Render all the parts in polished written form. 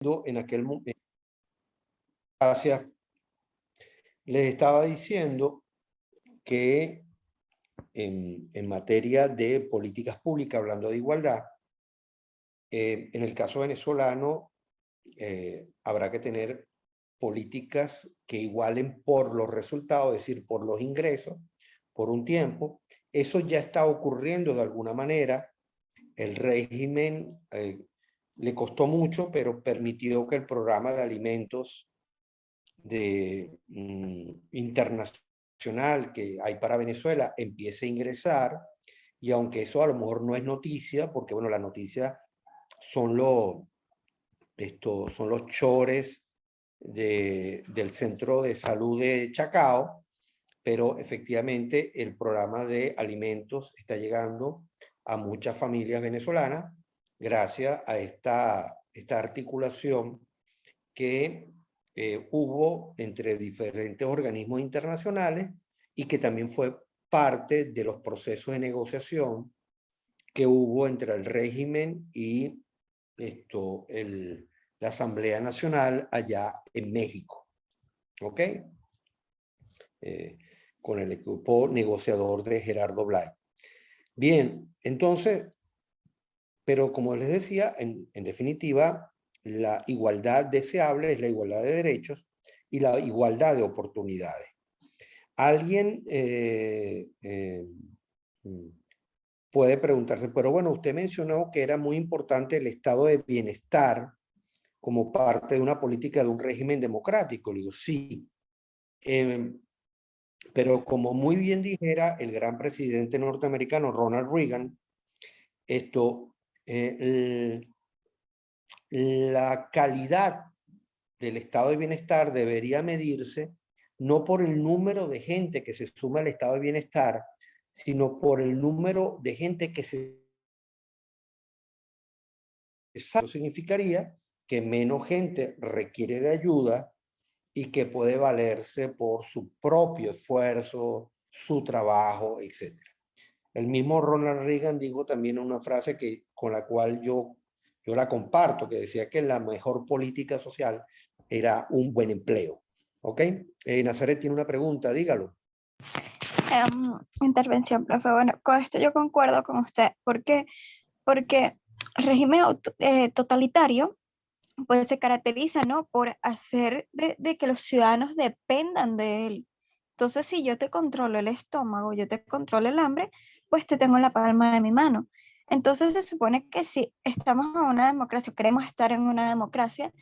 en aquel momento, gracias, les estaba diciendo que en materia de políticas públicas, hablando de igualdad, en el caso venezolano, habrá que tener políticas que igualen por los resultados, es decir, por los ingresos, por un tiempo. Eso ya está ocurriendo de alguna manera. El régimen le costó mucho, pero permitió que el programa de alimentos internacional que hay para Venezuela empiece a ingresar, y aunque eso a lo mejor no es noticia, porque bueno, la noticia son son los chores del Centro de Salud de Chacao, pero efectivamente el programa de alimentos está llegando a muchas familias venezolanas gracias a esta articulación que hubo entre diferentes organismos internacionales y que también fue parte de los procesos de negociación que hubo entre el régimen y la Asamblea Nacional allá en México. ¿Ok? Con el equipo negociador de Gerardo Blay. Bien, entonces, pero como les decía, en definitiva, la igualdad deseable es la igualdad de derechos y la igualdad de oportunidades. Alguien puede preguntarse, pero bueno, usted mencionó que era muy importante el estado de bienestar como parte de una política de un régimen democrático. Le digo, sí. Pero como muy bien dijera el gran presidente norteamericano Ronald Reagan, la calidad del estado de bienestar debería medirse no por el número de gente que se suma al estado de bienestar, sino por el número de gente que se... Eso significaría que menos gente requiere de ayuda y que puede valerse por su propio esfuerzo, su trabajo, etc. El mismo Ronald Reagan dijo también una frase con la cual yo la comparto, que decía que la mejor política social era un buen empleo. ¿Ok? Nazaret tiene una pregunta, dígalo. Intervención, profe. Bueno, con esto yo concuerdo con usted. ¿Por qué? Porque el régimen totalitario pues se caracteriza, ¿no? Por hacer de que los ciudadanos dependan de él. Entonces, si yo te controlo el estómago, yo te controlo el hambre, pues te tengo en la palma de mi mano. Entonces, se supone que si estamos en una democracia, queremos estar en una democracia,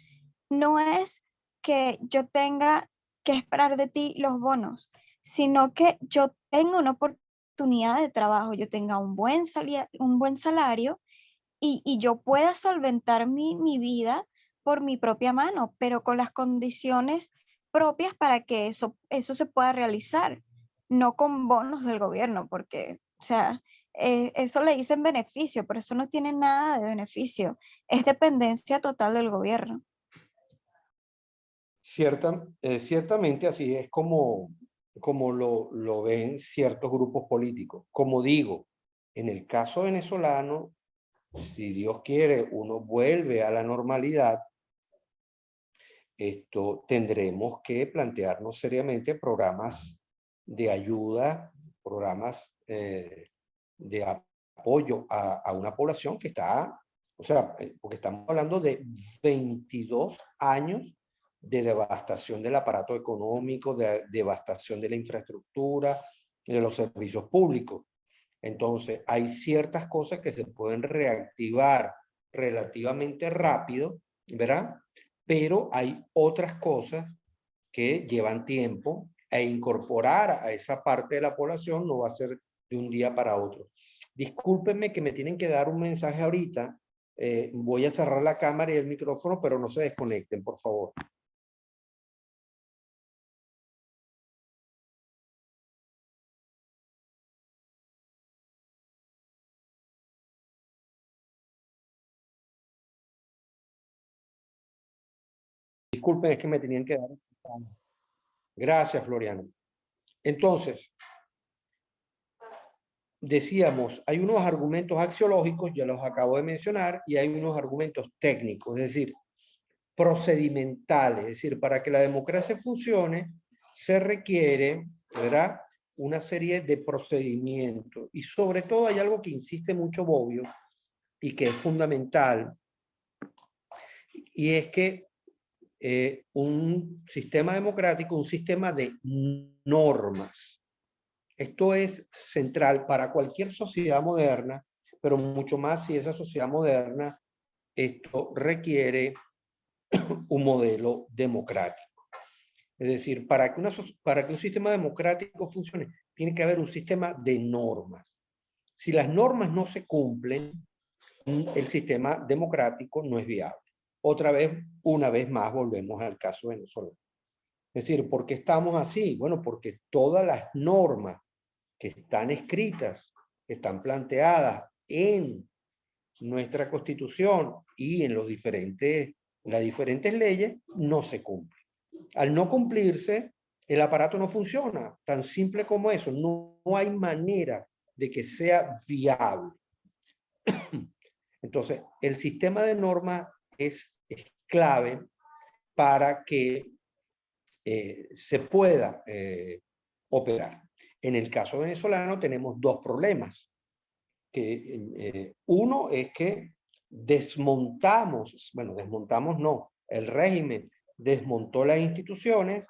no es que yo tenga que esperar de ti los bonos, sino que yo tenga una oportunidad de trabajo, yo tenga un buen salario y yo pueda solventar mi vida por mi propia mano, pero con las condiciones propias para que eso se pueda realizar, no con bonos del gobierno, porque, o sea, eso le dicen beneficio, pero eso no tiene nada de beneficio, es dependencia total del gobierno. Ciertamente así es como lo ven ciertos grupos políticos. Como digo, en el caso venezolano, si Dios quiere, uno vuelve a la normalidad, tendremos que plantearnos seriamente programas de ayuda, programas de apoyo a una población que está, o sea, porque estamos hablando de 22 años de devastación del aparato económico, de devastación de la infraestructura, de los servicios públicos. Entonces, hay ciertas cosas que se pueden reactivar relativamente rápido, ¿verdad? Pero hay otras cosas que llevan tiempo e incorporar a esa parte de la población no va a ser de un día para otro. Discúlpenme que me tienen que dar un mensaje ahorita. Voy a cerrar la cámara y el micrófono, pero no se desconecten, por favor. Disculpen, es que me tenían que dar. Gracias, Floriano. Entonces, decíamos, hay unos argumentos axiológicos, ya los acabo de mencionar, y hay unos argumentos técnicos, es decir, procedimentales, es decir, para que la democracia funcione se requiere, ¿verdad?, una serie de procedimientos. Y sobre todo hay algo que insiste mucho Bobbio y que es fundamental, y es que un sistema democrático, un sistema de normas. Esto es central para cualquier sociedad moderna, pero mucho más si esa sociedad moderna, esto requiere un modelo democrático. Es decir, para que un sistema democrático funcione, tiene que haber un sistema de normas. Si las normas no se cumplen, el sistema democrático no es viable. Otra vez, una vez más, volvemos al caso venezolano. Es decir, ¿por qué estamos así? Bueno, porque todas las normas que están escritas, que están planteadas en nuestra Constitución y en las diferentes leyes, no se cumplen. Al no cumplirse, el aparato no funciona, tan simple como eso. No hay manera de que sea viable. Entonces, el sistema de normas es clave para que se pueda operar. En el caso venezolano tenemos dos problemas. Uno es que desmontamos no, el régimen desmontó las instituciones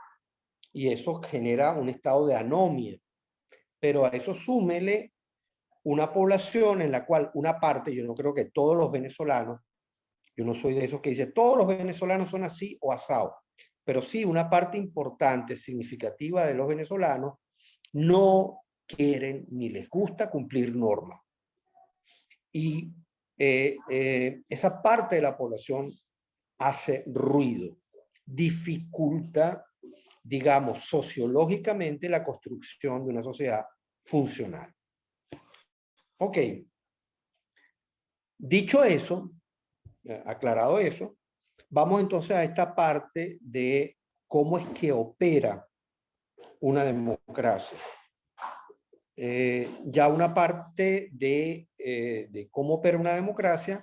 y eso genera un estado de anomia. Pero a eso súmele una población en la cual una parte, yo no creo que todos los venezolanos, yo no soy de esos que dice todos los venezolanos son así o asado, pero sí una parte importante, significativa de los venezolanos no quieren ni les gusta cumplir normas. Y esa parte de la población hace ruido, dificulta, digamos, sociológicamente la construcción de una sociedad funcional. Ok. Dicho eso, aclarado eso, vamos entonces a esta parte de cómo es que opera una democracia. Ya una parte de cómo opera una democracia,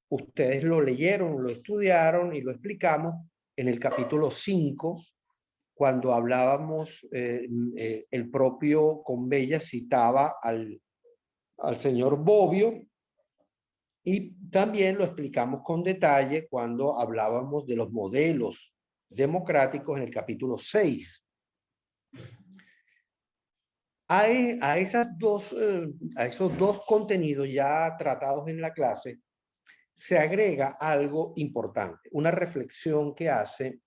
ustedes lo leyeron, lo estudiaron y lo explicamos en el capítulo 5, cuando hablábamos, el propio Conbella citaba al señor Bobbio, y también lo explicamos con detalle cuando hablábamos de los modelos democráticos en el capítulo 6. A esos dos contenidos ya tratados en la clase, se agrega algo importante, una reflexión que hace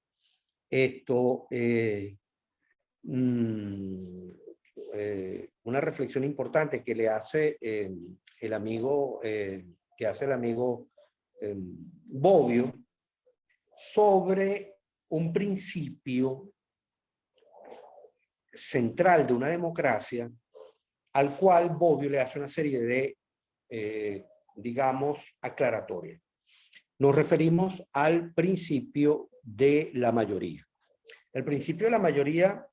una reflexión importante que le hace el amigo Bobbio sobre un principio central de una democracia, al cual Bobbio le hace una serie de, digamos, aclaratorias. Nos referimos al principio de la mayoría. El principio de la mayoría,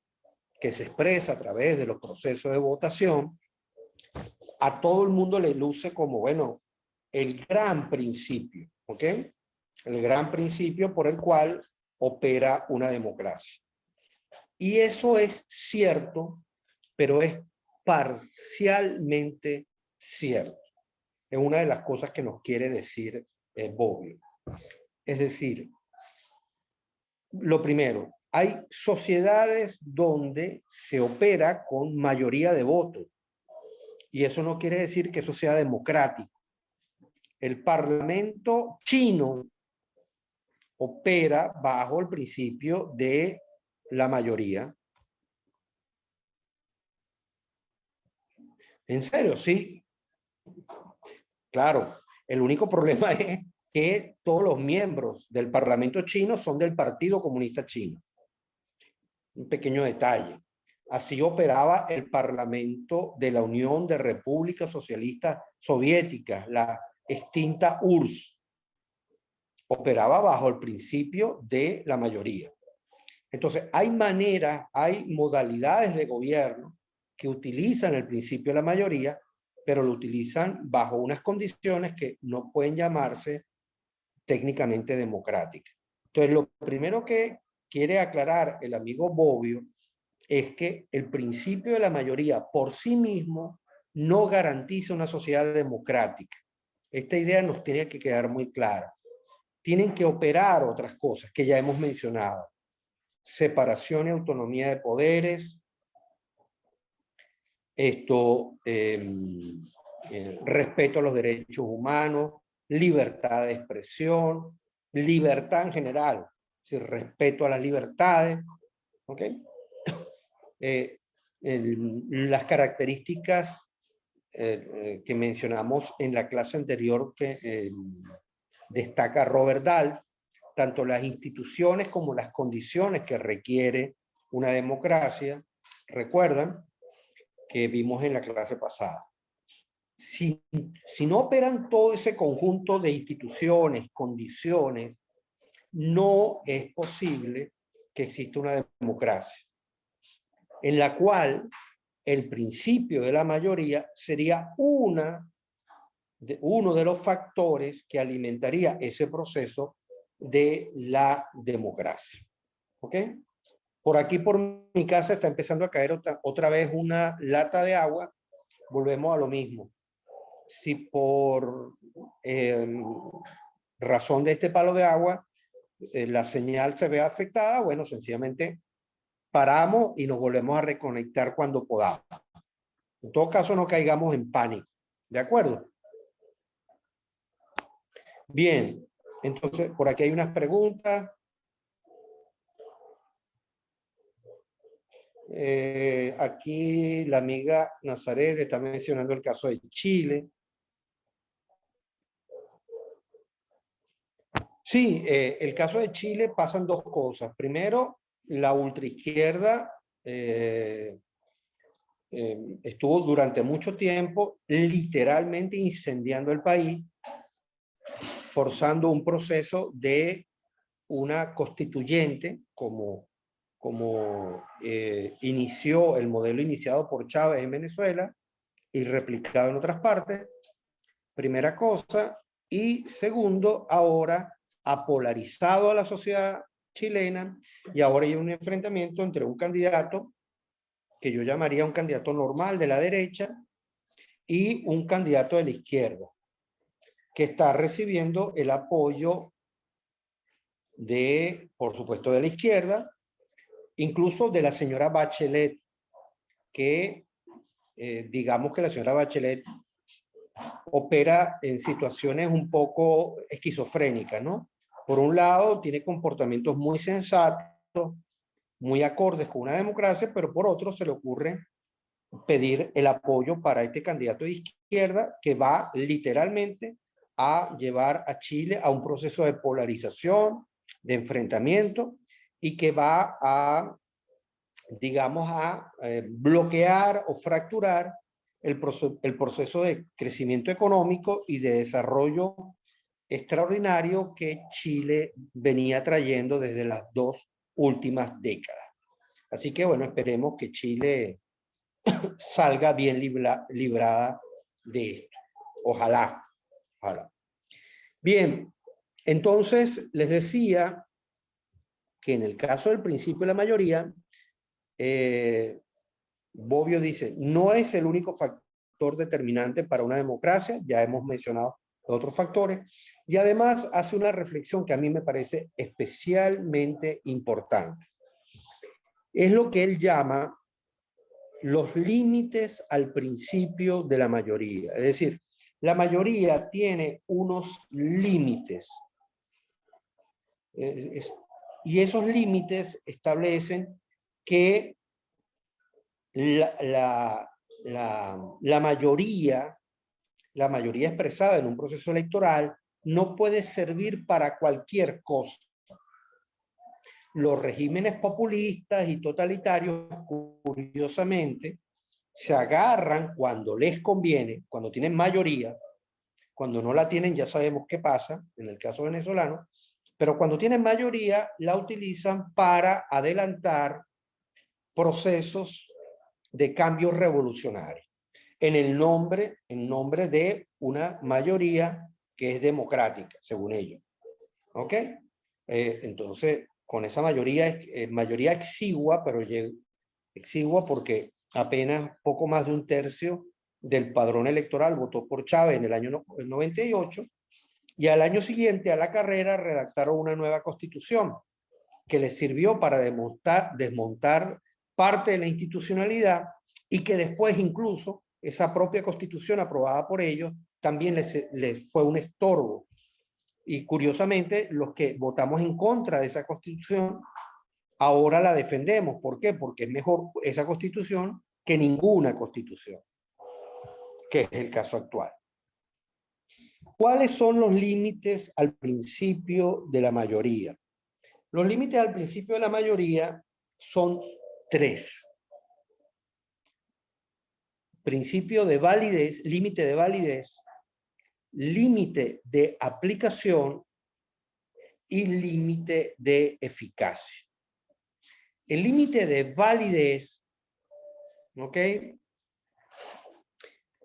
que se expresa a través de los procesos de votación, a todo el mundo le luce como, bueno, el gran principio, ¿ok? El gran principio por el cual opera una democracia. Y eso es cierto, pero es parcialmente cierto. Es una de las cosas que nos quiere decir Bobbio. Es decir, lo primero, hay sociedades donde se opera con mayoría de votos. Y eso no quiere decir que eso sea democrático. El Parlamento chino opera bajo el principio de la mayoría. ¿En serio? Sí. Claro, el único problema es que todos los miembros del Parlamento chino son del Partido Comunista Chino. Un pequeño detalle. Así operaba el Parlamento de la Unión de Repúblicas Socialistas Soviéticas, la extinta URSS. Operaba bajo el principio de la mayoría. Entonces, hay maneras, hay modalidades de gobierno que utilizan el principio de la mayoría, pero lo utilizan bajo unas condiciones que no pueden llamarse técnicamente democráticas. Entonces, lo primero que quiere aclarar el amigo Bobbio es que el principio de la mayoría por sí mismo no garantiza una sociedad democrática. Esta idea nos tiene que quedar muy clara. Tienen que operar otras cosas que ya hemos mencionado. Separación y autonomía de poderes, respeto a los derechos humanos, libertad de expresión, libertad en general, respeto a las libertades, ¿ok? Las características que mencionamos en la clase anterior que destaca Robert Dahl, tanto las instituciones como las condiciones que requiere una democracia. Recuerdan que vimos en la clase pasada. Si no operan todo ese conjunto de instituciones, condiciones, no es posible que exista una democracia, en la cual el principio de la mayoría sería uno de los factores que alimentaría ese proceso de la democracia. ¿Ok? Por aquí, por mi casa, está empezando a caer otra vez una lata de agua. Volvemos a lo mismo. Si por razón de este palo de agua la señal se ve afectada, bueno, sencillamente paramos y nos volvemos a reconectar cuando podamos. En todo caso, no caigamos en pánico. ¿De acuerdo? Bien, entonces por aquí hay unas preguntas. Aquí la amiga Nazaret está mencionando el caso de Chile. Sí, el caso de Chile pasan dos cosas. Primero, la ultraizquierda estuvo durante mucho tiempo literalmente incendiando el país, forzando un proceso de una constituyente como inició el modelo iniciado por Chávez en Venezuela y replicado en otras partes, primera cosa. Y segundo, ahora ha polarizado a la sociedad chilena y ahora hay un enfrentamiento entre un candidato que yo llamaría un candidato normal de la derecha y un candidato de la izquierda, que está recibiendo el apoyo de, por supuesto, de la izquierda, incluso de la señora Bachelet, que digamos que la señora Bachelet opera en situaciones un poco esquizofrénicas, ¿no? Por un lado, tiene comportamientos muy sensatos, muy acordes con una democracia, pero por otro se le ocurre pedir el apoyo para este candidato de izquierda que va literalmente a llevar a Chile a un proceso de polarización, de enfrentamiento, y que va a, digamos, a bloquear o fracturar el proceso de crecimiento económico y de desarrollo extraordinario que Chile venía trayendo desde las dos últimas décadas. Así que, bueno, esperemos que Chile salga bien librada de esto. Ojalá, ojalá. Bien, entonces les decía que en el caso del principio de la mayoría, Bobbio dice, no es el único factor determinante para una democracia, ya hemos mencionado otros factores, y además hace una reflexión que a mí me parece especialmente importante. Es lo que él llama los límites al principio de la mayoría. Es decir, la mayoría tiene unos límites. Y esos límites establecen que la mayoría expresada en un proceso electoral no puede servir para cualquier cosa. Los regímenes populistas y totalitarios, curiosamente, se agarran cuando les conviene, cuando tienen mayoría. Cuando no la tienen, ya sabemos qué pasa, en el caso venezolano, pero cuando tienen mayoría, la utilizan para adelantar procesos de cambio revolucionario, en nombre de una mayoría que es democrática, según ellos. ¿Ok? Entonces, con esa mayoría, mayoría exigua, pero exigua porque apenas poco más de un tercio del padrón electoral votó por Chávez en el año 98, y al año siguiente a la carrera redactaron una nueva constitución que les sirvió para desmontar parte de la institucionalidad, y que después incluso esa propia constitución aprobada por ellos también les fue un estorbo. Y curiosamente, los que votamos en contra de esa constitución, ahora la defendemos. ¿Por qué? Porque es mejor esa constitución que ninguna constitución, que es el caso actual. ¿Cuáles son los límites al principio de la mayoría? Los límites al principio de la mayoría son 3. Principio de validez, límite de validez, límite de aplicación y límite de eficacia. El límite de validez, ¿ok?,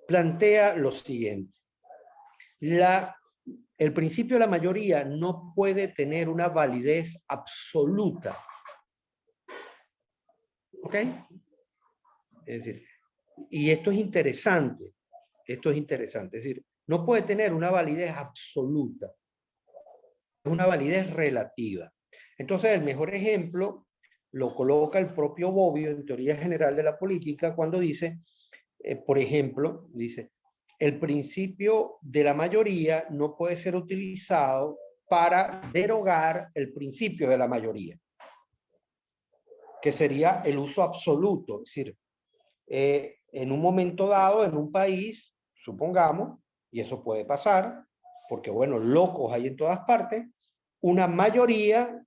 plantea lo siguiente. El principio de la mayoría no puede tener una validez absoluta. ¿Ok? Es decir, y esto es interesante. Esto es interesante. Es decir, no puede tener una validez absoluta. Es una validez relativa. Entonces, el mejor ejemplo lo coloca el propio Bobbio en Teoría General de la Política cuando dice, por ejemplo, dice, el principio de la mayoría no puede ser utilizado para derogar el principio de la mayoría, que sería el uso absoluto. Es decir, en un momento dado, en un país, supongamos, y eso puede pasar, porque bueno, locos hay en todas partes, una mayoría,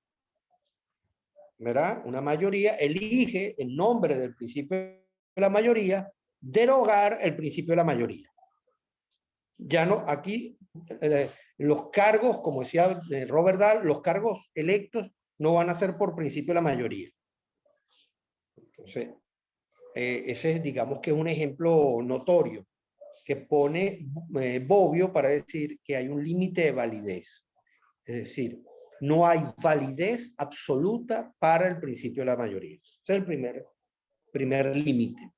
¿verdad? Una mayoría elige en nombre del principio de la mayoría derogar el principio de la mayoría. Ya no, aquí los cargos, como decía Robert Dahl, los cargos electos no van a ser por principio de la mayoría. Entonces, ese digamos que es un ejemplo notorio que pone Bobbio para decir que hay un límite de validez. Es decir, no hay validez absoluta para el principio de la mayoría. Ese es el primer límite.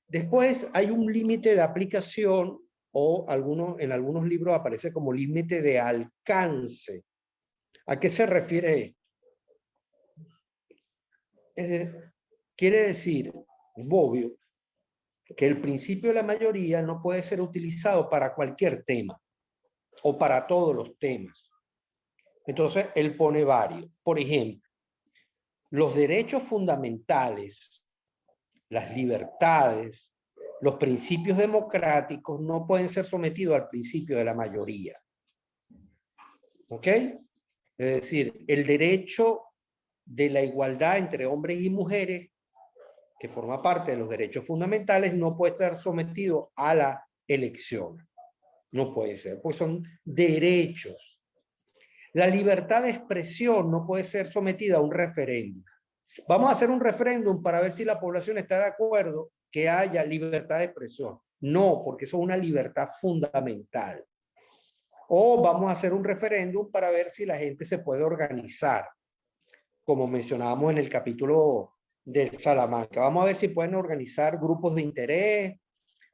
Después hay un límite de aplicación, o en algunos libros aparece como límite de alcance. ¿A qué se refiere esto? Quiere decir, Bobbio, que el principio de la mayoría no puede ser utilizado para cualquier tema o para todos los temas. Entonces, él pone varios. Por ejemplo, los derechos fundamentales, las libertades, los principios democráticos no pueden ser sometidos al principio de la mayoría. ¿Ok? Es decir, el derecho de la igualdad entre hombres y mujeres, que forma parte de los derechos fundamentales, no puede estar sometido a la elección. No puede ser, pues son derechos. La libertad de expresión no puede ser sometida a un referéndum. Vamos a hacer un referéndum para ver si la población está de acuerdo que haya libertad de expresión. No, porque eso es una libertad fundamental. O vamos a hacer un referéndum para ver si la gente se puede organizar, como mencionábamos en el capítulo de Salamanca. Vamos a ver si pueden organizar grupos de interés,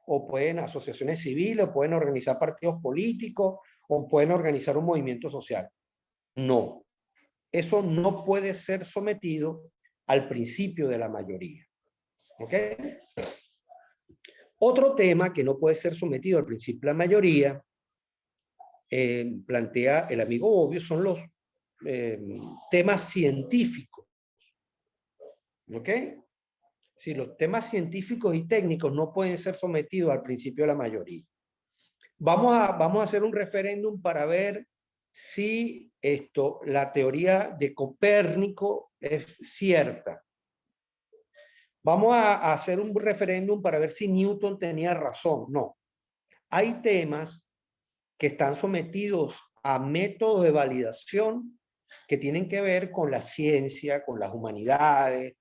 o pueden asociaciones civiles, o pueden organizar partidos políticos, o pueden organizar un movimiento social. No, eso no puede ser sometido al principio de la mayoría. ¿Ok? Otro tema que no puede ser sometido al principio de la mayoría, plantea el amigo Bobbio, son los temas científicos. ¿Ok? Si los temas científicos y técnicos no pueden ser sometidos al principio de la mayoría. Vamos a hacer un referéndum para ver si la teoría de Copérnico es cierta. Vamos a hacer un referéndum para ver si Newton tenía razón. No. Hay temas que están sometidos a métodos de validación que tienen que ver con la ciencia, con las humanidades,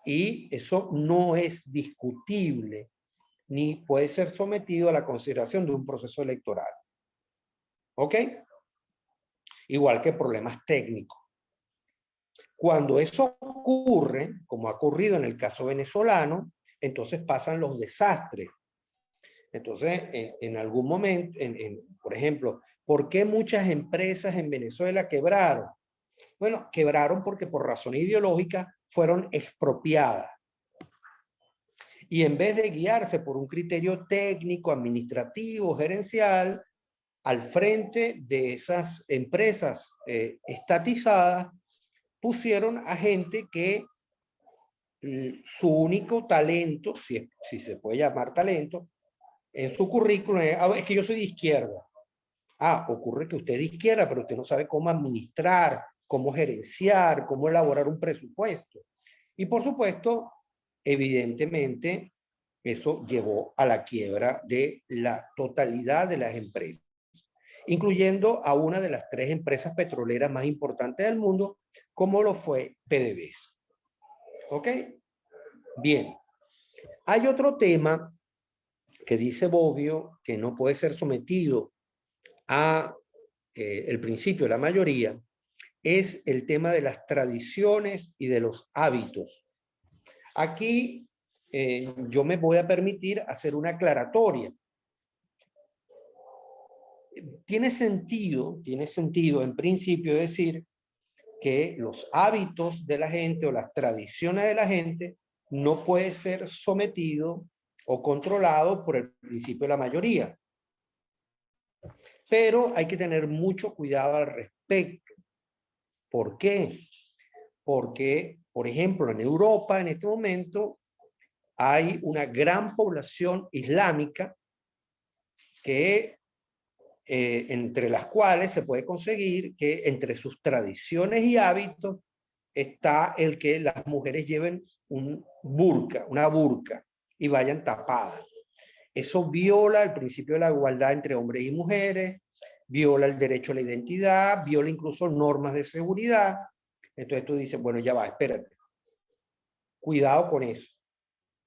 y eso no es discutible ni puede ser sometido a la consideración de un proceso electoral. ¿Ok? igual que problemas técnicos. Cuando eso ocurre, como ha ocurrido en el caso venezolano, entonces pasan los desastres. Entonces, en algún momento, por ejemplo, ¿por qué muchas empresas en Venezuela quebraron? Bueno, quebraron porque por razones ideológicas fueron expropiadas. Y en vez de guiarse por un criterio técnico, administrativo, gerencial, al frente de esas empresas estatizadas, pusieron a gente que su único talento, si se puede llamar talento, en su currículum es que yo soy de izquierda. Ocurre que usted es de izquierda, pero usted no sabe cómo administrar, cómo gerenciar, cómo elaborar un presupuesto. Y por supuesto, evidentemente, eso llevó a la quiebra de la totalidad de las empresas, incluyendo a una de las 3 empresas petroleras más importantes del mundo, como lo fue PDVSA. ¿Ok? Bien. Hay otro tema que dice Bobbio que no puede ser sometido a el principio de la mayoría, es el tema de las tradiciones y de los hábitos. Aquí yo me voy a permitir hacer una aclaratoria. Tiene sentido en principio decir que los hábitos de la gente o las tradiciones de la gente no puede ser sometido o controlado por el principio de la mayoría. Pero hay que tener mucho cuidado al respecto. ¿Por qué? Porque, por ejemplo, en Europa en este momento hay una gran población islámica que entre las cuales se puede conseguir que entre sus tradiciones y hábitos está el que las mujeres lleven una burka y vayan tapadas. Eso viola el principio de la igualdad entre hombres y mujeres, viola el derecho a la identidad, viola incluso normas de seguridad. Entonces tú dices, bueno, ya va, espérate. Cuidado con eso.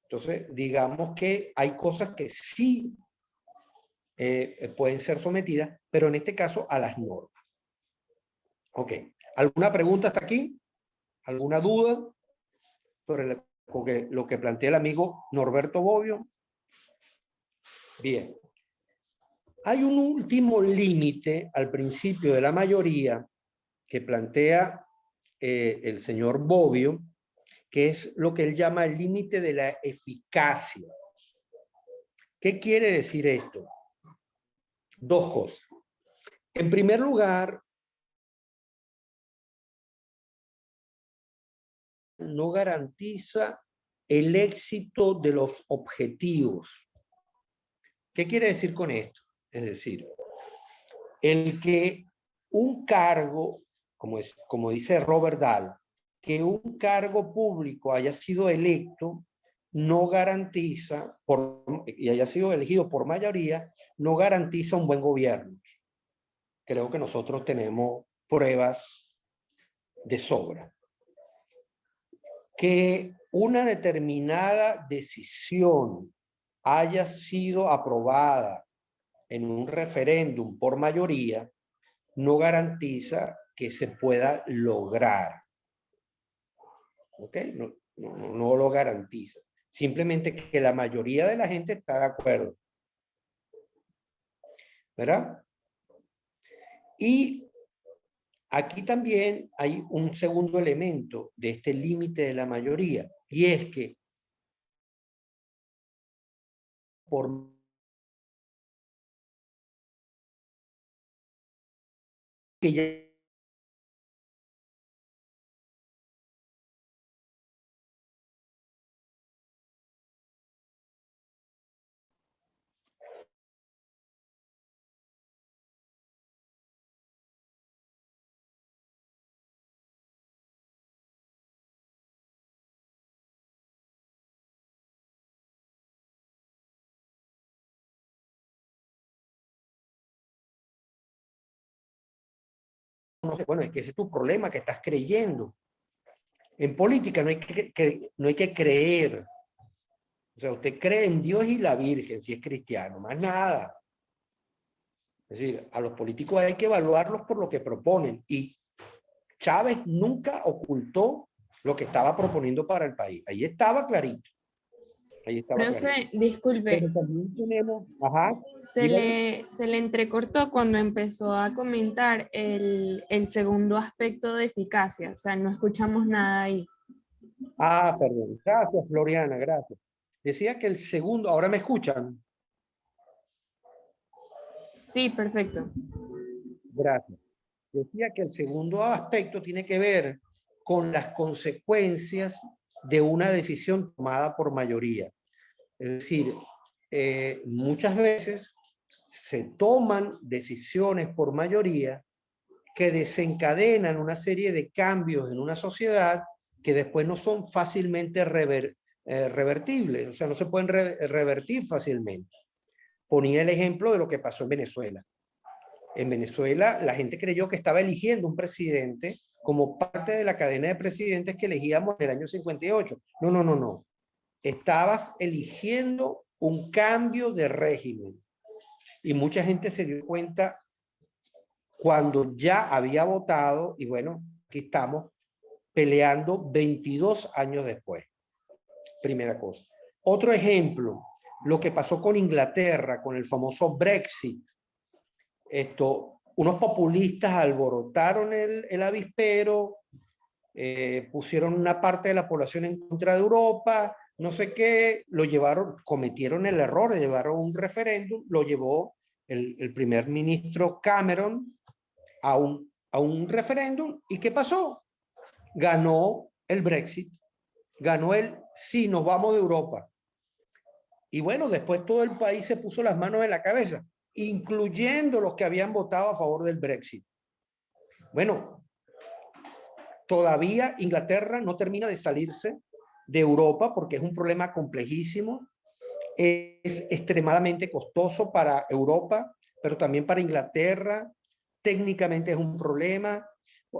Entonces, digamos que hay cosas que sí pueden ser sometidas, pero en este caso a las normas. Ok. ¿Alguna pregunta hasta aquí? ¿Alguna duda sobre lo que plantea el amigo Norberto Bobbio? Bien. Hay un último límite al principio de la mayoría que plantea el señor Bobbio, que es lo que él llama el límite de la eficacia. ¿Qué quiere decir esto? 2 cosas. En primer lugar, no garantiza el éxito de los objetivos. ¿Qué quiere decir con esto? Es decir, el que un cargo, como dice Robert Dahl, que un cargo público haya sido electo no garantiza, y haya sido elegido por mayoría, no garantiza un buen gobierno. Creo que nosotros tenemos pruebas de sobra. Que una determinada decisión haya sido aprobada en un referéndum por mayoría no garantiza que se pueda lograr. ¿Ok? No lo garantiza. Simplemente que la mayoría de la gente está de acuerdo. ¿Verdad? Y aquí también hay un segundo elemento de este límite de la mayoría, y es que por que ya bueno, es que ese es tu problema, que estás creyendo. En política no hay que creer. O sea, usted cree en Dios y la Virgen, si es cristiano, más nada. Es decir, a los políticos hay que evaluarlos por lo que proponen. Y Chávez nunca ocultó lo que estaba proponiendo para el país. Ahí estaba clarito. Ahí estaba clarito. Profe, disculpe, Pero también tenemos, ajá, se le entrecortó cuando empezó a comentar el segundo aspecto de eficacia, o sea, no escuchamos nada ahí. ah, perdón. Gracias, Floriana, gracias. Decía que el segundo, ¿ahora me escuchan? Sí, perfecto. Gracias. Decía que el segundo aspecto tiene que ver con las consecuencias de una decisión tomada por mayoría. Es decir, muchas veces se toman decisiones por mayoría que desencadenan una serie de cambios en una sociedad que después no son fácilmente revertibles, o sea, no se pueden revertir fácilmente. Ponía el ejemplo de lo que pasó en Venezuela. En Venezuela, la gente creyó que estaba eligiendo un presidente como parte de la cadena de presidentes que elegíamos en el año 58. No, no, no, no. Estabas eligiendo un cambio de régimen. Y mucha gente se dio cuenta cuando ya había votado, y bueno, aquí estamos peleando 22 años después. Primera cosa. Otro ejemplo, lo que pasó con Inglaterra, con el famoso Brexit. Unos populistas alborotaron el avispero, pusieron una parte de la población en contra de Europa, no sé qué, lo llevaron, cometieron el error de llevar un referéndum, lo llevó el primer ministro Cameron a un referéndum, ¿y qué pasó? Ganó el Brexit, ganó el sí, nos vamos de Europa. Y bueno, después todo el país se puso las manos en la cabeza, incluyendo los que habían votado a favor del Brexit. Bueno, todavía Inglaterra no termina de salirse de Europa porque es un problema complejísimo, es extremadamente costoso para Europa, pero también para Inglaterra, técnicamente es un problema.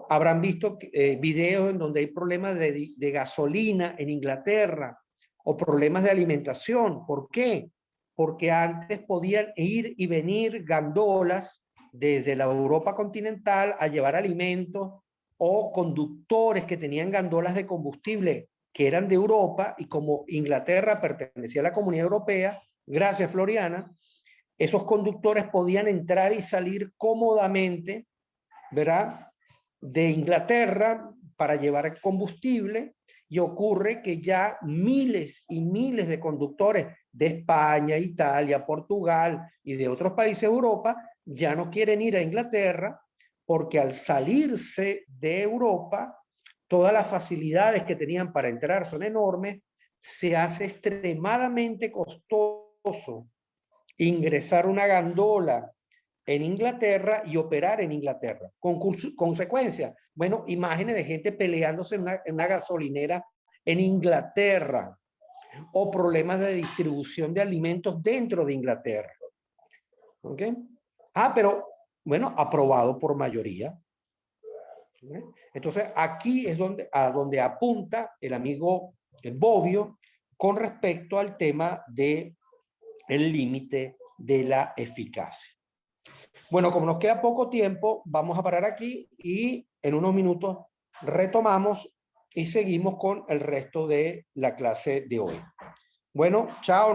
Habrán visto videos en donde hay problemas de gasolina en Inglaterra o problemas de alimentación. ¿Por qué? Porque antes podían ir y venir gandolas desde la Europa continental a llevar alimentos o conductores que tenían gandolas de combustible que eran de Europa, y como Inglaterra pertenecía a la Comunidad Europea, gracias Floriana, esos conductores podían entrar y salir cómodamente, ¿verdad?, de Inglaterra para llevar combustible, y ocurre que ya miles y miles de conductores de España, Italia, Portugal y de otros países de Europa ya no quieren ir a Inglaterra porque al salirse de Europa, todas las facilidades que tenían para entrar son enormes, se hace extremadamente costoso ingresar una gandola en Inglaterra y operar en Inglaterra. Con consecuencia, bueno, imágenes de gente peleándose en una gasolinera en Inglaterra, o problemas de distribución de alimentos dentro de Inglaterra. ¿Ok? Ah, pero, bueno, aprobado por mayoría. ¿Okay? Entonces, aquí es a donde apunta el amigo Bobbio con respecto al tema del límite de la eficacia. Bueno, como nos queda poco tiempo, vamos a parar aquí y en unos minutos retomamos y seguimos con el resto de la clase de hoy. Bueno, chao.